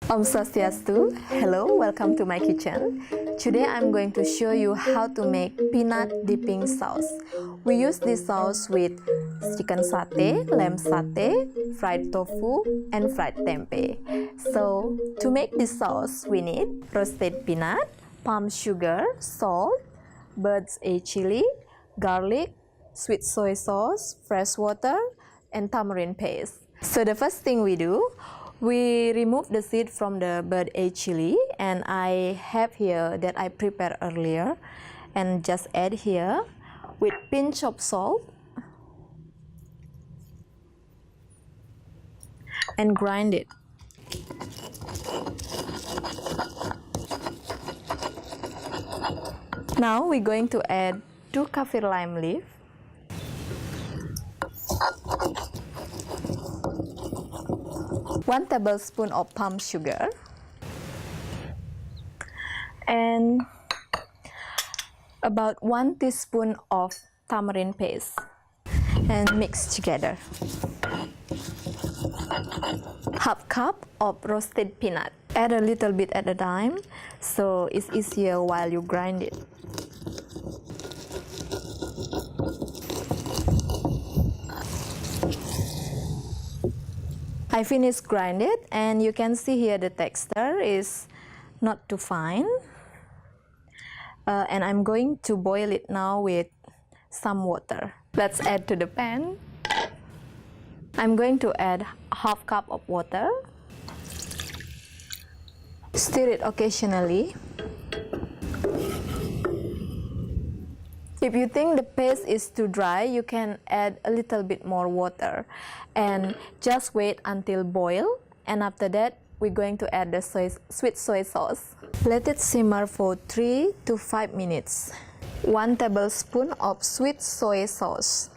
Om Swastiastu. Hello, welcome to my kitchen. Today I'm going to show you how to make peanut dipping sauce. We use this sauce with chicken satay, lamb satay, fried tofu, and fried tempeh. So to make this sauce, we need roasted peanut, palm sugar, salt, bird's eye chili, garlic, sweet soy sauce, fresh water, and tamarind paste. So the first thing we do, we remove the seed from the bird eye chili, and I have here that I prepared earlier, and just add here with pinch of salt and grind it. Now we're going to add 2 kaffir lime leaf, one tablespoon of palm sugar, and about 1 teaspoon of tamarind paste, and mix together. Half cup of roasted peanut. Add a little bit at a time, so it's easier while you grind it. I finished grind it, and you can see here the texture is not too fine. And I'm going to boil it now with some water. Let's add to the pan. I'm going to add half cup of water. Stir it occasionally. If you think the paste is too dry, you can add a little bit more water and just wait until boil, and after that we're going to add the sweet soy sauce. Let it simmer for 3 to 5 minutes. 1 tablespoon of sweet soy sauce.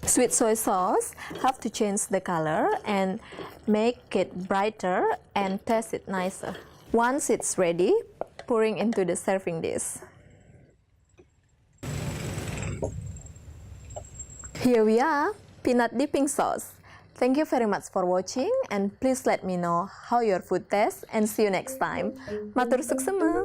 Sweet soy sauce have to change the color and make it brighter and taste it nicer. Once it's ready, pouring into the serving dish. Here we are, peanut dipping sauce. Thank you very much for watching, and please let me know how your food tastes, and see you next time. Matur Suksma!